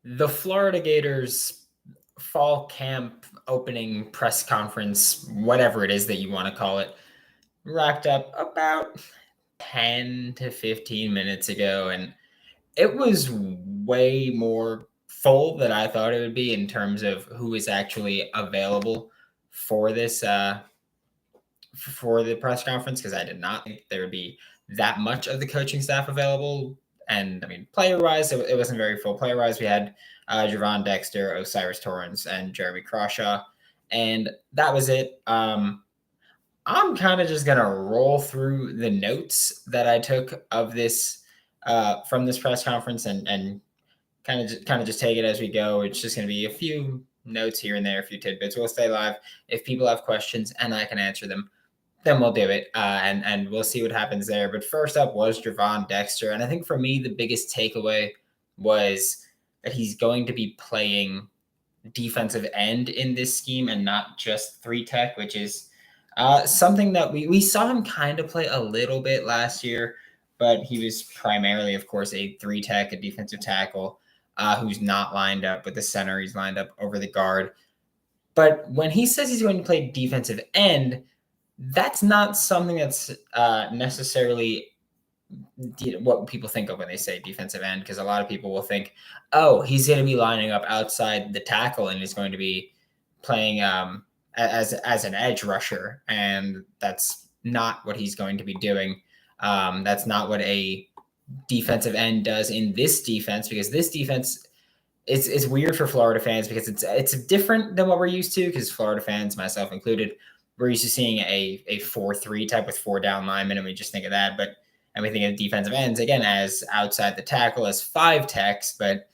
The Florida Gators fall camp opening press conference, whatever it is that you want to call it, wrapped up about 10 to 15 minutes ago. And it was way more full than I thought it would be in terms of who is actually available for this for the press conference, because I did not think there would be that much of the coaching staff available. And I mean, player wise, it wasn't very full. Player wise, we had Javon Dexter, Osiris Torrance, and Jeremy Crawshaw, and that was it. I'm kind of just gonna roll through the notes that I took of this from this press conference, and kind of just take it as we go. It's just gonna be a few notes here and there, a few tidbits. We'll stay live if people have questions and I can answer them, then we'll do it, and we'll see what happens there. But first up was Javon Dexter, and I think for me the biggest takeaway was that he's going to be playing defensive end in this scheme and not just three tech, which is something that we saw him kind of play a little bit last year, but he was primarily, of course, a three tech, a defensive tackle who's not lined up with the center. He's lined up over the guard. But when he says he's going to play defensive end, that's not something that's necessarily what people think of when they say defensive end, because a lot of people will think, oh, he's going to be lining up outside the tackle and he's going to be playing as an edge rusher, and that's not what he's going to be doing. That's not what a defensive end does in this defense, because this defense it's weird for Florida fans because it's different than what we're used to, because Florida fans, myself included, we're used to seeing a 4-3 type with 4 down linemen, and we just think of that. But and we think of defensive ends again as outside the tackle as 5 techs, but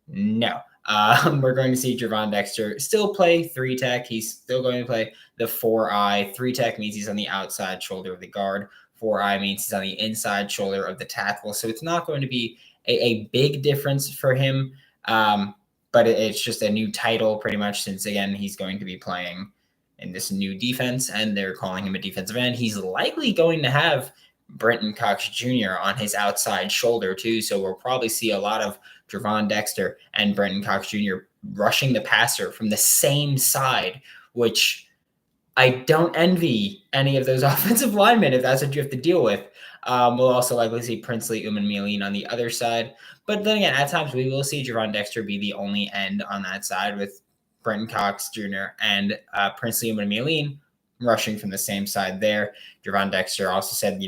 no. We're going to see Javon Dexter still play 3 tech. He's still going to play the 4-eye. 3 tech means he's on the outside shoulder of the guard. 4-eye means he's on the inside shoulder of the tackle. So it's not going to be a big difference for him. But it's just a new title pretty much, since, again, he's going to be playing in this new defense, and they're calling him a defensive end. He's likely going to have Brenton Cox Jr. on his outside shoulder too, so we'll probably see a lot of Javon Dexter and Brenton Cox Jr. rushing the passer from the same side, which I don't envy any of those offensive linemen if that's what you have to deal with. We'll also likely see Princely Umanmielen on the other side. But then again, at times we will see Javon Dexter be the only end on that side, with Brenton Cox Jr. and Princely Umanmielen rushing from the same side there. Javon Dexter also said,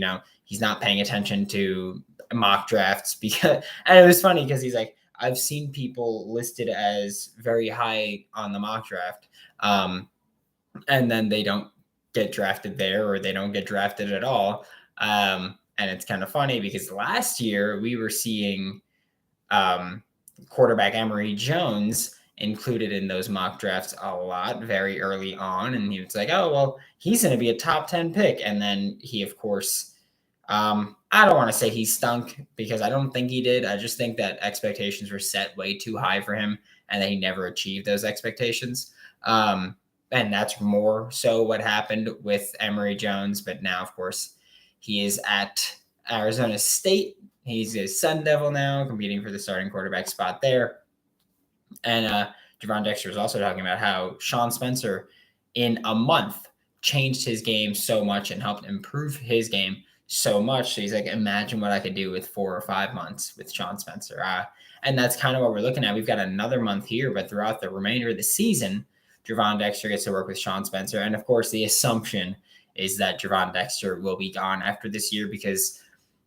he's not paying attention to mock drafts because, and it was funny because he's like, I've seen people listed as very high on the mock draft, and then they don't get drafted there, or they don't get drafted at all. And it's kind of funny because last year we were seeing quarterback Emory Jones included in those mock drafts a lot very early on. And he was like, oh, well, he's going to be a top 10 pick. And then he, of course, I don't want to say he stunk, because I don't think he did. I just think that expectations were set way too high for him, and that he never achieved those expectations. And that's more so what happened with Emory Jones. But now, of course, he is at Arizona State. He's a Sun Devil now, competing for the starting quarterback spot there. And Javon Dexter is also talking about how Sean Spencer, in a month, changed his game so much and helped improve his game so much. So he's like, imagine what I could do with 4 or 5 months with Sean Spencer. And that's kind of what we're looking at. We've got another month here, but throughout the remainder of the season, Javon Dexter gets to work with Sean Spencer. And of course, the assumption is that Javon Dexter will be gone after this year, because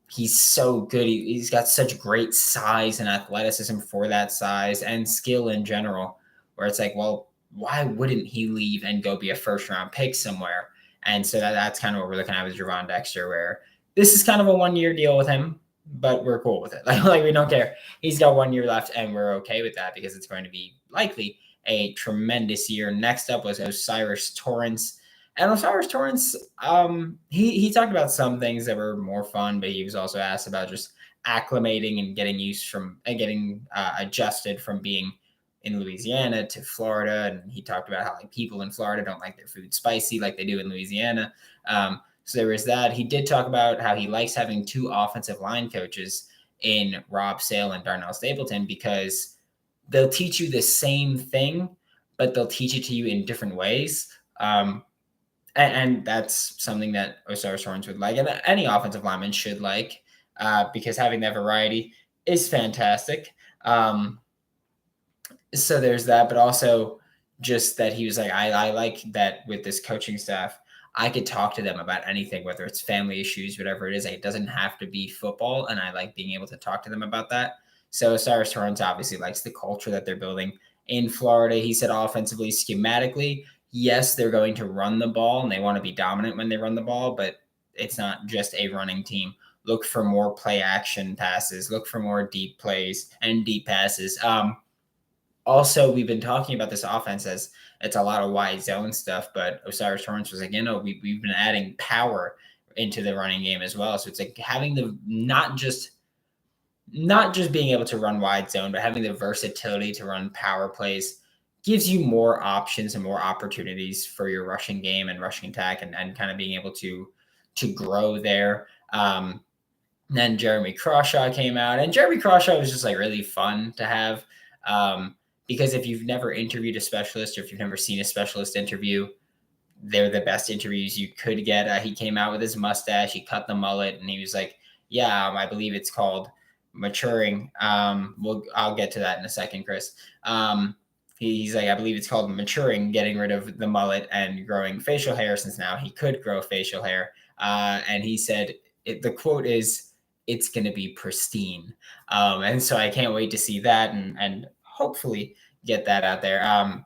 he's so good. He's got such great size and athleticism for that size, and skill in general, where it's like, well, why wouldn't he leave and go be a first-round pick somewhere? And so that's kind of what we're looking at with Javon Dexter, where this is kind of a 1-year deal with him, but we're cool with it. Like we don't care. He's got 1 year left, and we're okay with that, because it's going to be likely a tremendous year. Next up was Osiris Torrance. And Osiris Torrance, he talked about some things that were more fun, but he was also asked about just acclimating and getting used from and getting adjusted from being in Louisiana to Florida. And he talked about how people in Florida don't like their food spicy like they do in Louisiana. So there was that. He did talk about how he likes having 2 offensive line coaches in Rob Sale and Darnell Stapleton, because they'll teach you the same thing, but they'll teach it to you in different ways. And that's something that Osiris Torrance would like, and any offensive lineman should like, because having that variety is fantastic. So there's that, but also just that he was like, I like that with this coaching staff, I could talk to them about anything, whether it's family issues, whatever it is. It doesn't have to be football, and I like being able to talk to them about that. So Osiris Torrance obviously likes the culture that they're building in Florida. He said offensively, schematically, yes, they're going to run the ball, and they want to be dominant when they run the ball, but it's not just a running team. Look for more play action passes. Look for more deep plays and deep passes. Also, we've been talking about this offense as it's a lot of wide zone stuff, but Osiris Torrance was like, we've been adding power into the running game as well. So it's like having the not just being able to run wide zone, but having the versatility to run power plays gives you more options and more opportunities for your rushing game and rushing attack, and kind of being able to grow there. Then Jeremy Crawshaw came out, and Jeremy Crawshaw was just like really fun to have. Because if you've never interviewed a specialist, or if you've never seen a specialist interview, they're the best interviews you could get. He came out with his mustache, he cut the mullet, and he was like, yeah, I believe it's called maturing. I'll get to that in a second, Chris. He's like, I believe it's called maturing, getting rid of the mullet and growing facial hair, since now he could grow facial hair. And he said, the quote is, it's going to be pristine. And so I can't wait to see that and hopefully get that out there.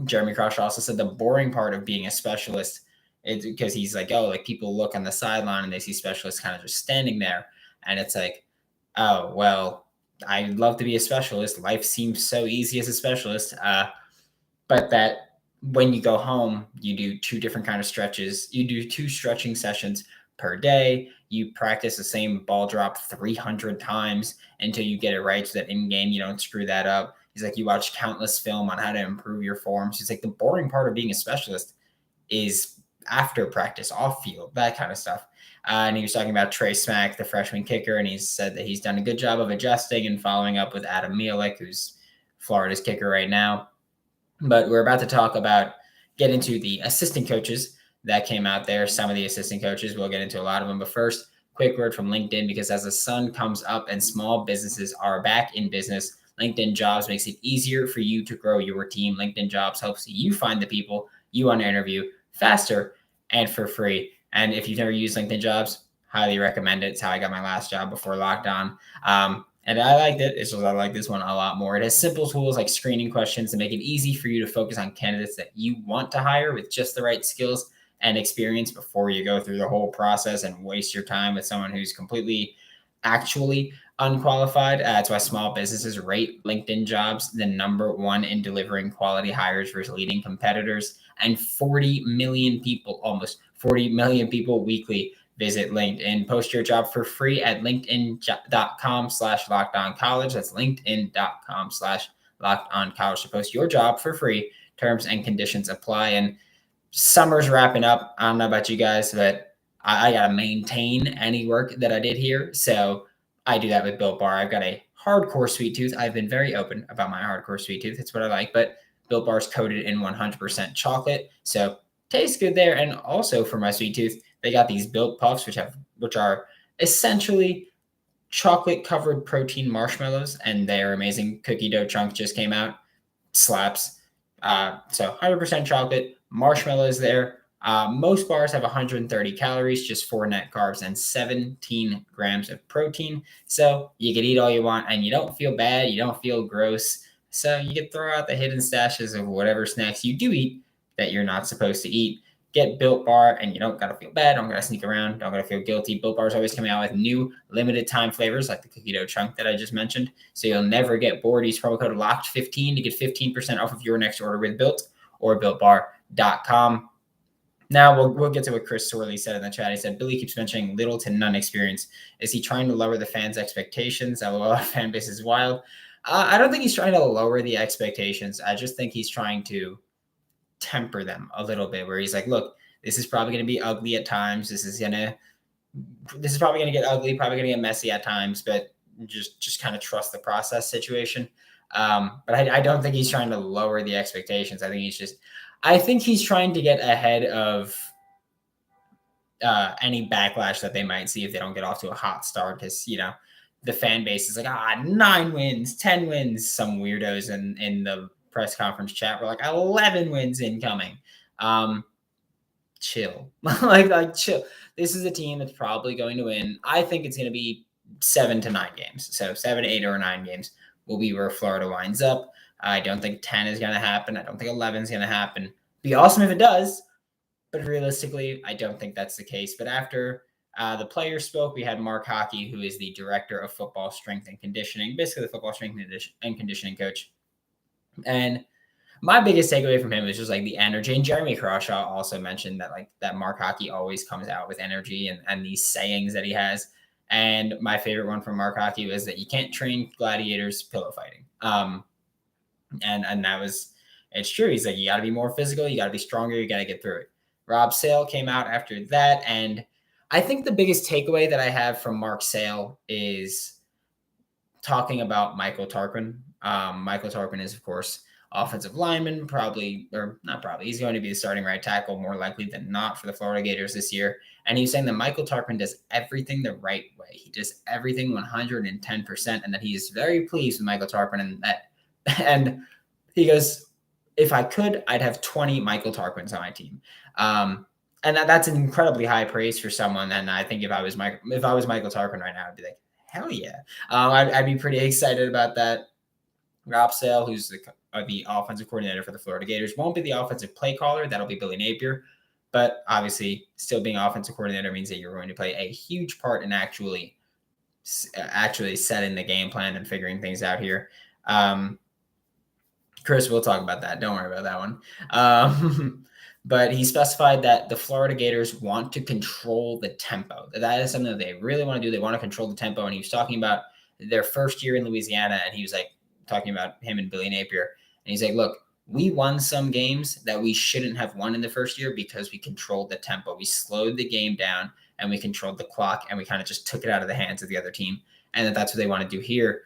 Jeremy Crawshaw also said the boring part of being a specialist is because he's like, like people look on the sideline and they see specialists kind of just standing there. And it's like, oh, well, I'd love to be a specialist. Life seems so easy as a specialist. But that when you go home, you do 2 different kind of stretches. You do 2 stretching sessions per day. You practice the same ball drop 300 times until you get it right, so that in game you don't screw that up. He's like, you watch countless film on how to improve your forms. He's like, the boring part of being a specialist is after practice, off field, that kind of stuff. And he was talking about Trey Smack, the freshman kicker, and he said that he's done a good job of adjusting and following up with Adam Mielek, who's Florida's kicker right now. But we're about to get into the assistant coaches that came out there. Some of the assistant coaches, we'll get into a lot of them. But first, quick word from LinkedIn, because as the sun comes up and small businesses are back in business, LinkedIn Jobs makes it easier for you to grow your team. LinkedIn Jobs helps you find the people you want to interview faster and for free. And if you've never used LinkedIn Jobs, highly recommend it. It's how I got my last job before lockdown. And I liked it. It's just I like this one a lot more. It has simple tools like screening questions to make it easy for you to focus on candidates that you want to hire with just the right skills and experience before you go through the whole process and waste your time with someone who's completely actually unqualified. That's why small businesses rate LinkedIn Jobs the number 1 in delivering quality hires versus leading competitors. And 40 million people, almost 40 million people weekly visit LinkedIn. Post your job for free at linkedin.com/lockedoncollege. That's linkedin.com/lockedoncollege to post your job for free. Terms and conditions apply. And summer's wrapping up. I don't know about you guys, but I got to maintain any work that I did here. So I do that with Built Bar. I've got a hardcore sweet tooth. I've been very open about my hardcore sweet tooth. It's what I like. But Built Bar is coated in 100% chocolate. So tastes good there. And also for my sweet tooth, they got these Built Puffs, which are essentially chocolate covered protein marshmallows, and they're amazing. Cookie dough chunk just came out, slaps. So 100% chocolate, marshmallows there. Most bars have 130 calories, just 4 net carbs, and 17 grams of protein. So you can eat all you want, and you don't feel bad. You don't feel gross. So you can throw out the hidden stashes of whatever snacks you do eat that you're not supposed to eat. Get Built Bar, and you don't got to feel bad. Don't got to sneak around. Don't got to feel guilty. Built Bar is always coming out with new limited time flavors like the cookie dough chunk that I just mentioned. So you'll never get bored. Use promo code LOCKED15 to get 15% off of your next order with Built or BuiltBar.com. Now we'll get to what Chris Sorley said in the chat. He said, Billy keeps mentioning little to none experience. Is he trying to lower the fans' expectations? LOL, fan base is wild. I don't think he's trying to lower the expectations. I just think he's trying to temper them a little bit, where he's like, look, this is probably going to be ugly at times. This is probably going to get ugly, probably going to get messy at times, but just kind of trust the process situation. But I don't think he's trying to lower the expectations. I think he's trying to get ahead of any backlash that they might see if they don't get off to a hot start. Because, the fan base is like, 9 wins, 10 wins. Some weirdos in the press conference chat were like 11 wins incoming. Chill. like chill. This is a team that's probably going to win. I think it's going to be 7 to 9 games. So 7, 8, or 9 games will be where Florida winds up. I don't think 10 is going to happen. I don't think 11 is going to happen. Be awesome if it does, but realistically, I don't think that's the case. But after the players spoke, we had Mark Hockey, who is the director of football strength and conditioning, basically the football strength and conditioning coach. And my biggest takeaway from him is just like the energy. And Jeremy Crawshaw also mentioned that Mark Hockey always comes out with energy and these sayings that he has. And my favorite one from Mark Hockey was that you can't train gladiators pillow fighting. And that was, it's true. He's like, you got to be more physical. You got to be stronger. You got to get through it. Rob Sale came out after that. And I think the biggest takeaway that I have from Mark Sale is talking about Michael Tarquin. Michael Tarquin is, of course, offensive lineman, he's going to be the starting right tackle more likely than not for the Florida Gators this year. And he's saying that Michael Tarquin does everything the right way. He does everything 110%, and that he is very pleased with Michael Tarquin. And he goes, if I could, I'd have 20 Michael Tarquins on my team. And that's an incredibly high praise for someone. And I think if I was Michael Tarquin right now, I'd be like, hell yeah. I'd be pretty excited about that. Rob Sale, who's the offensive coordinator for the Florida Gators, won't be the offensive play caller. That'll be Billy Napier. But obviously, still being offensive coordinator means that you're going to play a huge part in actually setting the game plan and figuring things out here. Chris, we'll talk about that. Don't worry about that one. But he specified that the Florida Gators want to control the tempo. That is something that they really want to do. They want to control the tempo. And he was talking about their first year in Louisiana, and he was like talking about him and Billy Napier. And he's like, look, we won some games that we shouldn't have won in the first year because we controlled the tempo. We slowed the game down and we controlled the clock, and we kind of just took it out of the hands of the other team. And that's what they want to do here.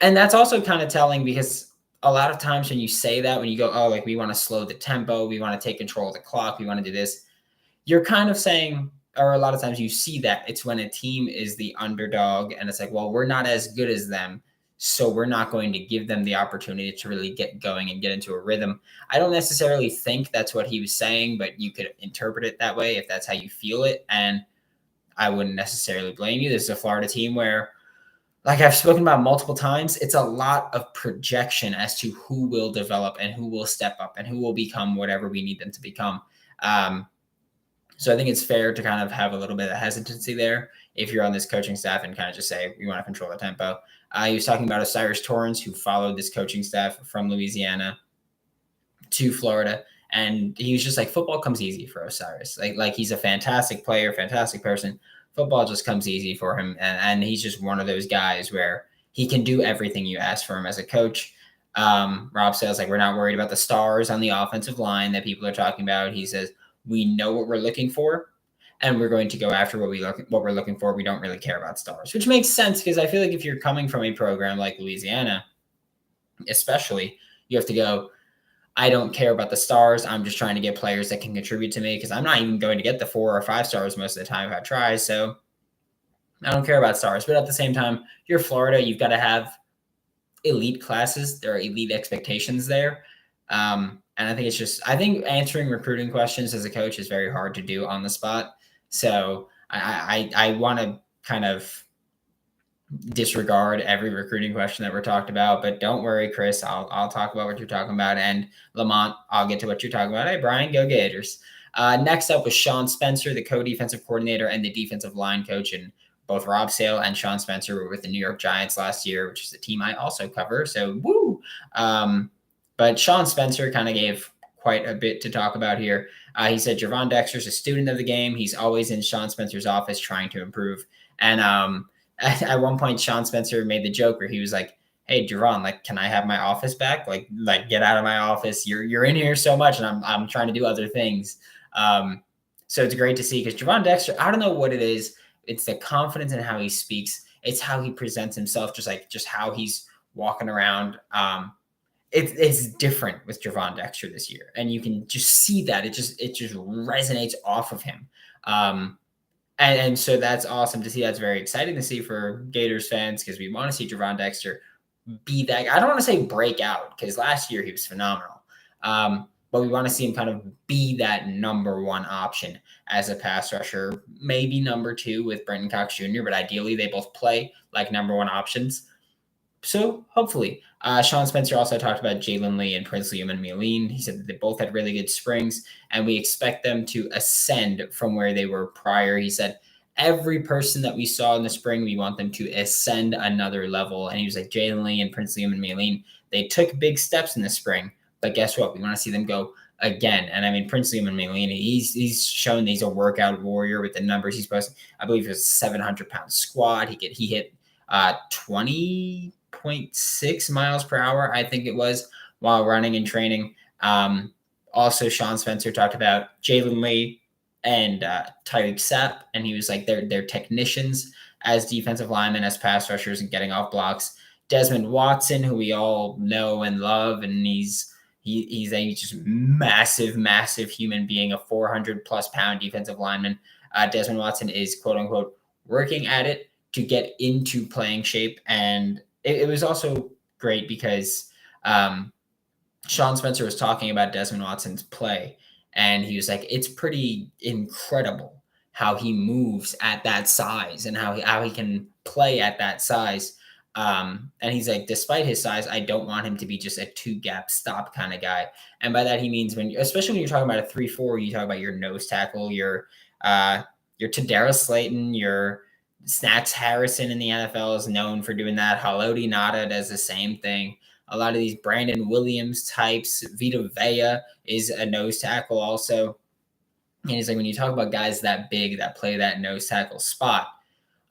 And that's also kind of telling, because a lot of times when you say that, when you go, oh, like we want to slow the tempo, we want to take control of the clock, we want to do this, you're kind of saying, or a lot of times you see that it's when a team is the underdog and it's like, well, we're not as good as them, so we're not going to give them the opportunity to really get going and get into a rhythm. I don't necessarily think that's what he was saying, but you could interpret it that way if that's how you feel it. And I wouldn't necessarily blame you. This is a Florida team where, like I've spoken about multiple times, it's a lot of projection as to who will develop and who will step up and who will become whatever we need them to become. So I think it's fair to kind of have a little bit of hesitancy there if you're on this coaching staff and kind of just say, we want to control the tempo. He was talking about Osiris Torrance, who followed this coaching staff from Louisiana to Florida. And he was just like, football comes easy for Osiris. Like he's a fantastic player, fantastic person. Football just comes easy for him. And he's just one of those guys where he can do everything you ask for him as a coach. Rob says, like, we're not worried about the stars on the offensive line that people are talking about. He says, we know what we're looking for, and we're going to go after what we're looking for. We don't really care about stars, which makes sense, because I feel like if you're coming from a program like Louisiana, especially, you have to go, I don't care about the stars. I'm just trying to get players that can contribute to me, because I'm not even going to get the 4 or 5 stars most of the time if I try. So I don't care about stars. But at the same time, you're Florida. You've got to have elite classes. There are elite expectations there. And I think answering recruiting questions as a coach is very hard to do on the spot. So I want to kind of disregard every recruiting question that we're talked about, but don't worry, Chris, I'll talk about what you're talking about. And Lamont, I'll get to what you're talking about. Hey, Brian, go Gators. Next up was Sean Spencer, the co-defensive coordinator and the defensive line coach. And both Rob Sale and Sean Spencer were with the New York Giants last year, which is a team I also cover. So woo. But Sean Spencer kind of gave quite a bit to talk about here. He said Javon Dexter is a student of the game. He's always in Sean Spencer's office trying to improve. And at one point, Sean Spencer made the joke where he was like, hey, Javon, like, can I have my office back? Like get out of my office. You're in here so much, and I'm trying to do other things. So it's great to see, because Javon Dexter, I don't know what it is. It's the confidence in how he speaks. It's how he presents himself, just how he's walking around. It's different with Javon Dexter this year, and you can just see that it just resonates off of him. And so that's awesome to see. That's very exciting to see for Gators fans because we want to see Javon Dexter be that. I don't want to say break out because last year he was phenomenal. But we want to see him kind of be that number one option as a pass rusher, maybe number two with Brenton Cox Jr., but ideally they both play like number one options. So hopefully, Sean Spencer also talked about Jalen Lee and Prince Liam and Meline. He said that they both had really good springs, and we expect them to ascend from where they were prior. He said every person that we saw in the spring, we want them to ascend another level. And he was like, Jalen Lee and Prince Liam and Meline, they took big steps in the spring, but guess what? We want to see them go again. And I mean, Prince Liam and Meline, he's shown that he's a workout warrior with the numbers he's posted. I believe it was a 700-pound squat. He hit 20.6 miles per hour, I think it was, while running and training. Also, Sean Spencer talked about Jalen Lee and Tyreek Sapp, and he was like, they're technicians as defensive linemen, as pass rushers, and getting off blocks. Desmond Watson, who we all know and love, and he's a just massive human being, a 400+ pound defensive lineman. Desmond Watson is quote unquote working at it to get into playing shape. And it was also great because Sean Spencer was talking about Desmond Watson's play, and he was like, it's pretty incredible how he moves at that size and how he can play at that size. And he's like, despite his size, I don't want him to be just a 2-gap stop kind of guy. And by that, he means especially when you're talking about a 3-4, you talk about your nose tackle, your Tadara Slayton, your Snacks Harrison in the NFL is known for doing that. Haloti Ngata does the same thing. A lot of these Brandon Williams types, Vita Vea is a nose tackle also. And it's like when you talk about guys that big that play that nose tackle spot,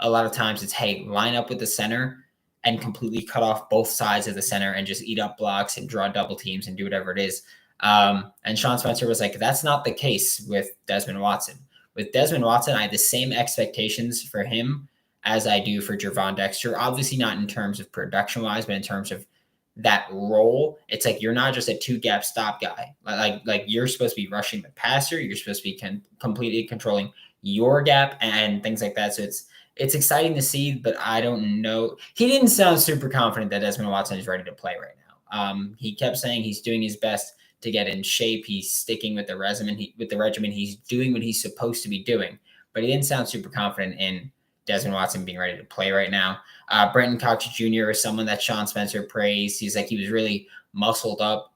a lot of times it's, hey, line up with the center and completely cut off both sides of the center and just eat up blocks and draw double teams and do whatever it is. And Sean Spencer was like, that's not the case with Desmond Watson. With Desmond Watson, I have the same expectations for him as I do for Javon Dexter. Obviously not in terms of production-wise, but in terms of that role. It's like you're not just a 2-gap stop guy. Like you're supposed to be rushing the passer. You're supposed to be completely controlling your gap and things like that. So it's exciting to see, but I don't know. He didn't sound super confident that Desmond Watson is ready to play right now. He kept saying he's doing his best to get in shape. He's sticking with the regimen. He's doing what he's supposed to be doing, but he didn't sound super confident in Desmond Watson being ready to play right now. Brenton Cox Jr. is someone that Sean Spencer praised. He's like, he was really muscled up.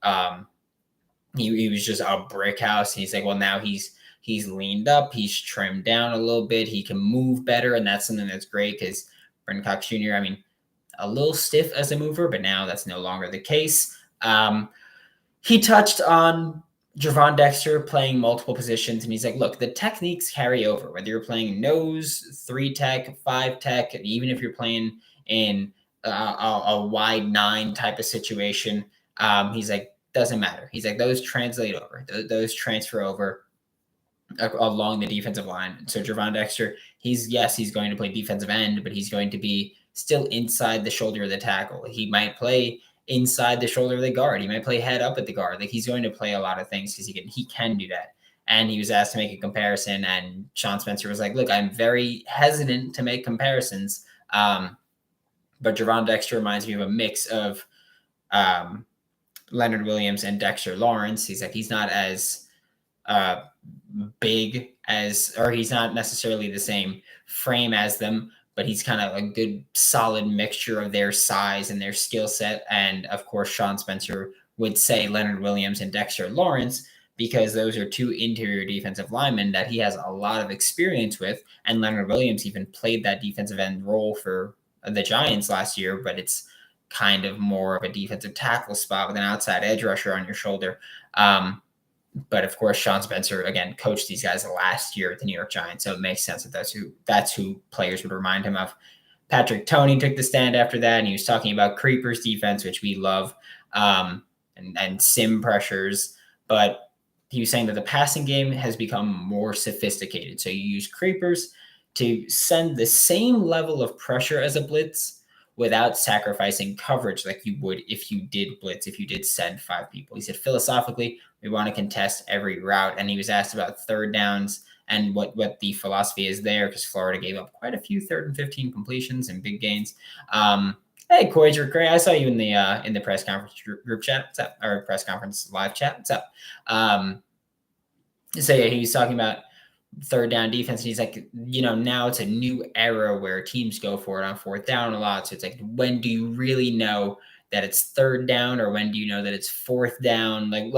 He was just a brick house. He's like, well, now he's leaned up. He's trimmed down a little bit. He can move better, and that's something that's great because Brenton Cox Jr., I mean, a little stiff as a mover, but now that's no longer the case. He touched on Javon Dexter playing multiple positions, and he's like, look, the techniques carry over, whether you're playing nose, 3-tech, 5-tech, and even if you're playing in a wide 9 type of situation, he's like, doesn't matter. He's like, those translate over. Those transfer over along the defensive line. So Javon Dexter, he's going to play defensive end, but he's going to be still inside the shoulder of the tackle. He might play inside the shoulder of the guard. He might play head up at the guard. Like he's going to play a lot of things because he can do that. And he was asked to make a comparison, and Sean Spencer was like, look, I'm very hesitant to make comparisons. But Javon Dexter reminds me of a mix of Leonard Williams and Dexter Lawrence. He's like, he's not as big as, or he's not necessarily the same frame as them, but he's kind of a good solid mixture of their size and their skill set. And of course, Sean Spencer would say Leonard Williams and Dexter Lawrence because those are two interior defensive linemen that he has a lot of experience with. And Leonard Williams even played that defensive end role for the Giants last year, but it's kind of more of a defensive tackle spot with an outside edge rusher on your shoulder. But of course, Sean Spencer, again, coached these guys last year at the New York Giants. So it makes sense that that's who players would remind him of. Patrick Toney took the stand after that, and he was talking about creepers defense, which we love, and sim pressures. But he was saying that the passing game has become more sophisticated. So you use creepers to send the same level of pressure as a blitz without sacrificing coverage like you would if you did blitz, if you did send 5 people. He said, philosophically, we want to contest every route. And he was asked about third downs and what the philosophy is there, because Florida gave up quite a few 3rd and 15 completions and big gains. Hey, Coyger Gray, I saw you in the press conference group chat. What's up? Or press conference live chat. What's up? So yeah, he was talking about third down defense. And he's like, now it's a new era where teams go for it on 4th down a lot. So it's like, when do you really know that it's 3rd down, or when do you know that it's 4th down? Like,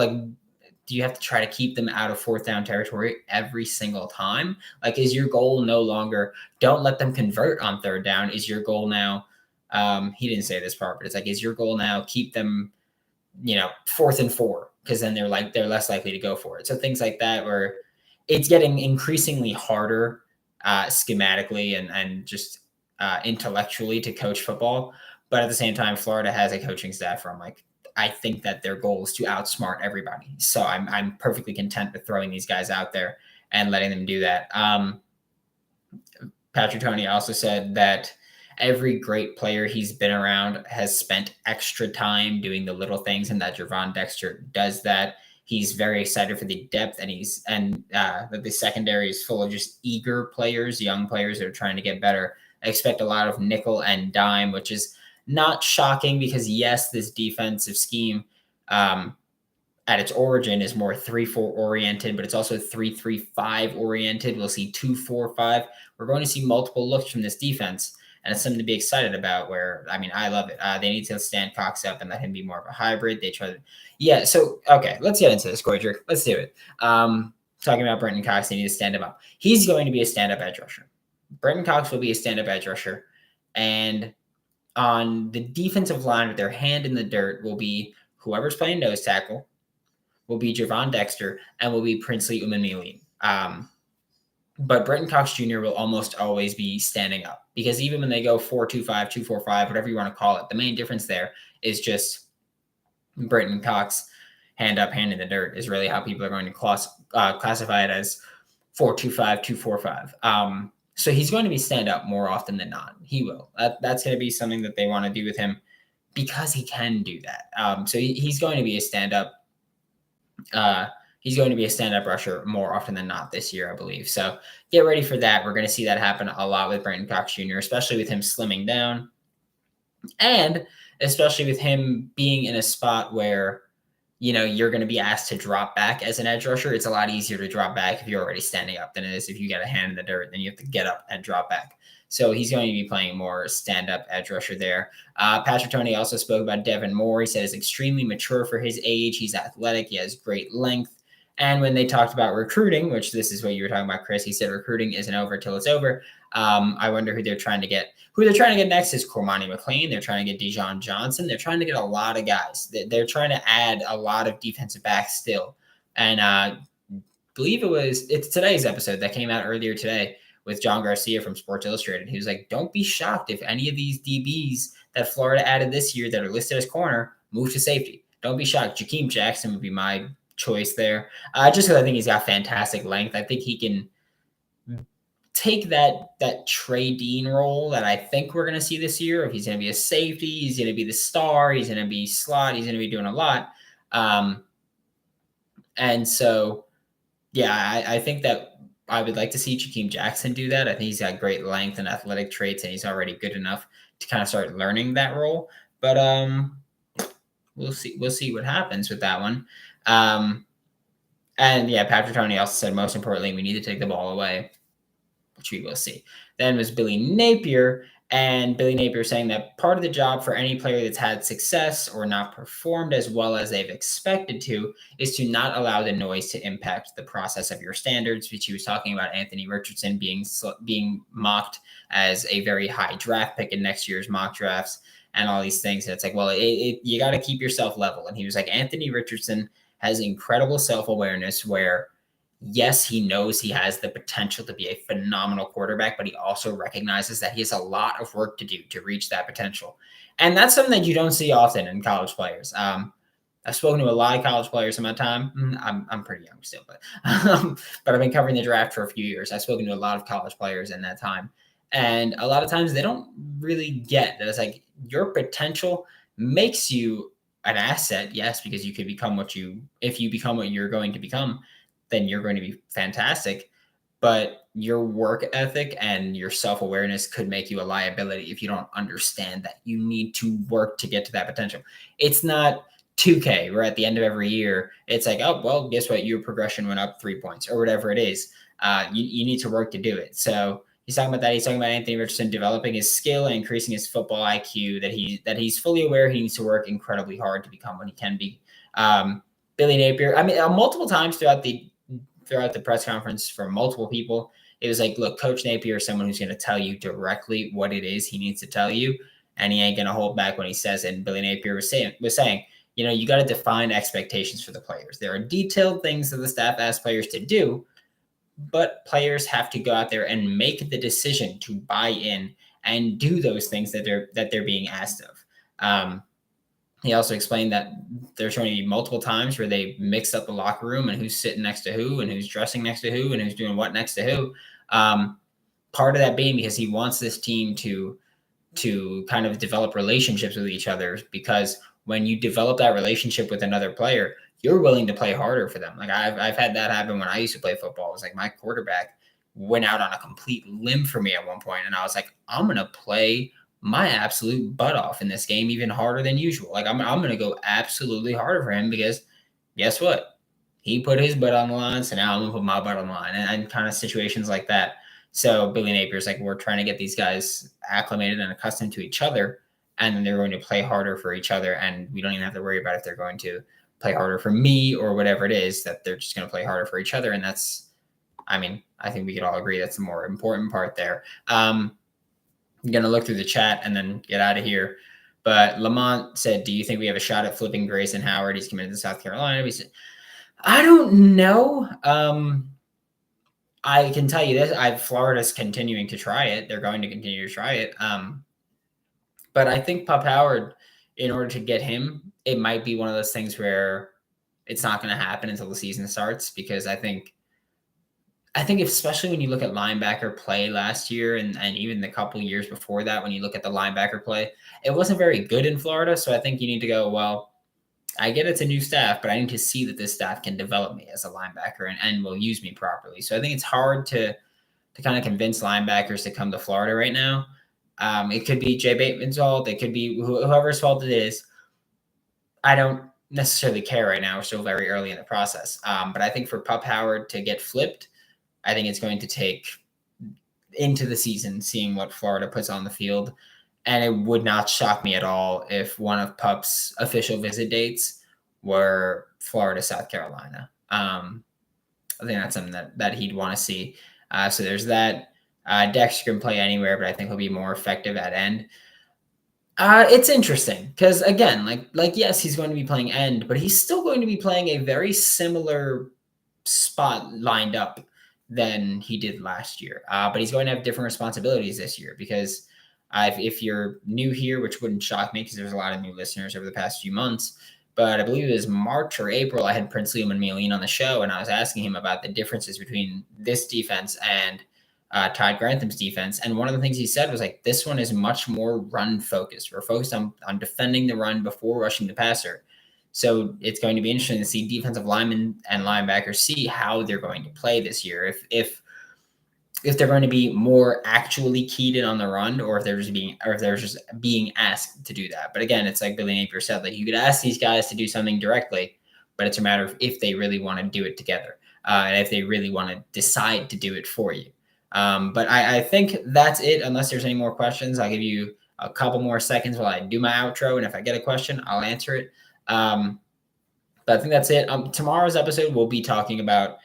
do you have to try to keep them out of 4th down territory every single time? Like, is your goal no longer, don't let them convert on 3rd down? Is your goal now, he didn't say this part, but it's like, is your goal now keep them, 4th and 4? Because then they're less likely to go for it. So things like that, where it's getting increasingly harder schematically and just intellectually to coach football. But at the same time, Florida has a coaching staff where I'm like, I think that their goal is to outsmart everybody. So I'm perfectly content with throwing these guys out there and letting them do that. Patrick Toney also said that every great player he's been around has spent extra time doing the little things, and that Javon Dexter does that. He's very excited for the depth, and that the secondary is full of just eager players, young players that are trying to get better. I expect a lot of nickel and dime, which is not shocking because, yes, this defensive scheme at its origin is more 3-4 oriented, but it's also 3-3-5 oriented. We'll see 2-4-5. We're going to see multiple looks from this defense, and it's something to be excited about. I love it. They need to stand Cox up and let him be more of a hybrid. So, okay, let's get into this, Goydrick. Let's do it. Talking about Brenton Cox, they need to stand him up. He's going to be a stand-up edge rusher. Brenton Cox will be a stand-up edge rusher. And on the defensive line with their hand in the dirt will be whoever's playing nose tackle, will be Javon Dexter, and will be Princely Umanmielen. But Brenton Cox Jr. will almost always be standing up, because even when they go 4-2-5, 2-4-5, whatever you want to call it, the main difference there is just Brenton Cox, hand up, hand in the dirt, is really how people are going to classify it as 4-2-5, 2-4-5. So he's going to be stand up more often than not. He will. That's going to be something that they want to do with him because he can do that. So he's going to be a stand up. He's going to be a stand-up rusher more often than not this year, I believe. So get ready for that. We're going to see that happen a lot with Brenton Cox Jr., especially with him slimming down, and especially with him being in a spot where, you're going to be asked to drop back as an edge rusher. It's a lot easier to drop back if you're already standing up than it is if you get a hand in the dirt, then you have to get up and drop back. So he's going to be playing more stand-up edge rusher there. Patrick Toney also spoke about Devin Moore. He said he's extremely mature for his age. He's athletic. He has great length. And when they talked about recruiting, which this is what you were talking about, Chris, he said recruiting isn't over till it's over. I wonder who they're trying to get. Who they're trying to get next is Cormani McLean. They're trying to get Dijon Johnson. They're trying to get a lot of guys. They're trying to add a lot of defensive backs still. And I believe it's today's episode that came out earlier today with John Garcia from Sports Illustrated. He was like, don't be shocked if any of these DBs that Florida added this year that are listed as corner move to safety. Don't be shocked. Jakeem Jackson would be my choice there. Just because I think he's got fantastic length. I think he can take that Trey Dean role that I think we're going to see this year. If he's going to be a safety, he's going to be the star, he's going to be slot, he's going to be doing a lot. And so, yeah, I think that I would like to see Jakeem Jackson do that. I think he's got great length and athletic traits, and he's already good enough to kind of start learning that role. But we'll see what happens with that one. And yeah, Patrick Toney also said, most importantly, we need to take the ball away, which we will see. Then was Billy Napier, and Billy Napier saying that part of the job for any player that's had success or not performed as well as they've expected to is to not allow the noise to impact the process of your standards, which he was talking about Anthony Richardson being mocked as a very high draft pick in next year's mock drafts and all these things. And it's like, well, you got to keep yourself level. And he was like, Anthony Richardson has incredible self-awareness where, yes, he knows he has the potential to be a phenomenal quarterback, but he also recognizes that he has a lot of work to do to reach that potential. And that's something that you don't see often in college players. I've spoken to a lot of college players in my time. I'm pretty young still, but I've been covering the draft for a few years. I've spoken to a lot of college players in that time, and a lot of times they don't really get that. It's like your potential makes you an asset, yes, because you could become if you become what you're going to become, then you're going to be fantastic. But your work ethic and your self-awareness could make you a liability if you don't understand that you need to work to get to that potential. It's not 2K where at the end of every year, it's like, oh, well, guess what? Your progression went up 3 points or whatever it is. You need to work to do it. So he's talking about that. He's talking about Anthony Richardson developing his skill and increasing his football IQ, that he's fully aware he needs to work incredibly hard to become what he can be. Billy Napier, multiple times throughout the press conference from multiple people, it was like, look, Coach Napier is someone who's going to tell you directly what it is he needs to tell you, and he ain't going to hold back when he says it. And Billy Napier was saying, you got to define expectations for the players. There are detailed things that the staff asks players to do, but players have to go out there and make the decision to buy in and do those things that they're being asked of. He also explained that there's going to be multiple times where they mix up the locker room and who's sitting next to who and who's dressing next to who and who's doing what next to who. Part of that being because he wants this team to kind of develop relationships with each other, because when you develop that relationship with another player, you're willing to play harder for them. Like I've had that happen when I used to play football. It was like my quarterback went out on a complete limb for me at one point, and I was like, I'm going to play my absolute butt off in this game, even harder than usual. Like I'm going to go absolutely harder for him, because guess what? He put his butt on the line, so now I'm going to put my butt on the line, and kind of situations like that. So Billy Napier's like, we're trying to get these guys acclimated and accustomed to each other, and then they're going to play harder for each other, and we don't even have to worry about if they're going to play harder for me or whatever it is, that they're just going to play harder for each other. And that's, I think we could all agree that's the more important part there. I'm going to look through the chat and then get out of here. But Lamont said, do you think we have a shot at flipping Grayson Howard? He's committed to South Carolina. We said, I don't know. I can tell you this. Florida's continuing to try it. They're going to continue to try it. But I think Pup Howard, in order to get him, it might be one of those things where it's not going to happen until the season starts, because I think especially when you look at linebacker play last year and even the couple years before that, when you look at the linebacker play, it wasn't very good in Florida. So I think you need to go, well, I get it's a new staff, but I need to see that this staff can develop me as a linebacker and will use me properly. So I think it's hard to kind of convince linebackers to come to Florida right now. It could be Jay Bateman's fault. It could be whoever's fault it is. I don't necessarily care right now. We're still very early in the process. But I think for Pup Howard to get flipped, I think it's going to take into the season, seeing what Florida puts on the field. And it would not shock me at all if one of Pup's official visit dates were Florida, South Carolina. I think that's something that he'd want to see. So there's that. Dexter can play anywhere, but I think he'll be more effective at end. It's interesting because, again, like yes, he's going to be playing end, but he's still going to be playing a very similar spot lined up than he did last year. But he's going to have different responsibilities this year, because if you're new here, which wouldn't shock me because there's a lot of new listeners over the past few months, but I believe it was March or April, I had Prince Leoman Mialine on the show, and I was asking him about the differences between this defense and Todd Grantham's defense. And one of the things he said was like, this one is much more run focused. We're focused on defending the run before rushing the passer. So it's going to be interesting to see defensive linemen and linebackers see how they're going to play this year. If they're going to be more actually keyed in on the run, or if they're just being asked to do that. But again, it's like Billy Napier said, like you could ask these guys to do something directly, but it's a matter of if they really want to do it together, and if they really want to decide to do it for you. But I think that's it. Unless there's any more questions, I'll give you a couple more seconds while I do my outro. And if I get a question, I'll answer it. But I think that's it. Tomorrow's episode, we'll be talking about,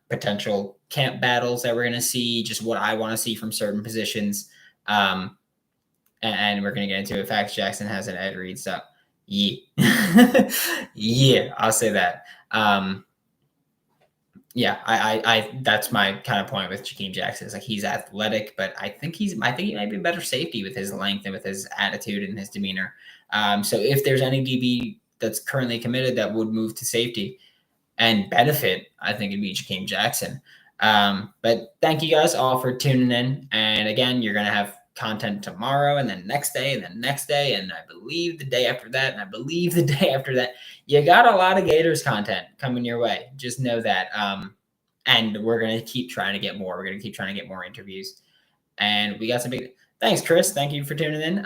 potential camp battles that we're going to see, just what I want to see from certain positions. And we're going to get into it. Fax Jackson has an Ed Reed stuff. Yeah. Yeah, I'll say that. Yeah, I that's my kind of point with Jakeem Jackson. Is like he's athletic, but I think he might be a better safety with his length and with his attitude and his demeanor. So if there's any DB that's currently committed that would move to safety and benefit, I think it'd be Jakeem Jackson. But thank you guys all for tuning in. And again, you're going to have content tomorrow and then next day and then next day. And I believe the day after that. And I believe the day after that. You got a lot of Gators content coming your way. Just know that. And we're going to keep trying to get more. We're going to keep trying to get more interviews. And we got some big. Thanks, Chris. Thank you for tuning in.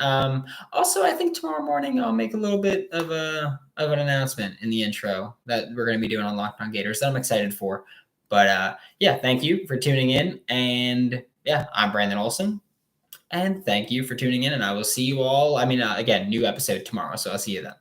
Also, I think tomorrow morning I'll make a little bit of an announcement in the intro that we're going to be doing on Locked On Gators that I'm excited for. But yeah, thank you for tuning in. And yeah, I'm Brandon Olson. And thank you for tuning in. And I will see you all. Again, new episode tomorrow. So I'll see you then.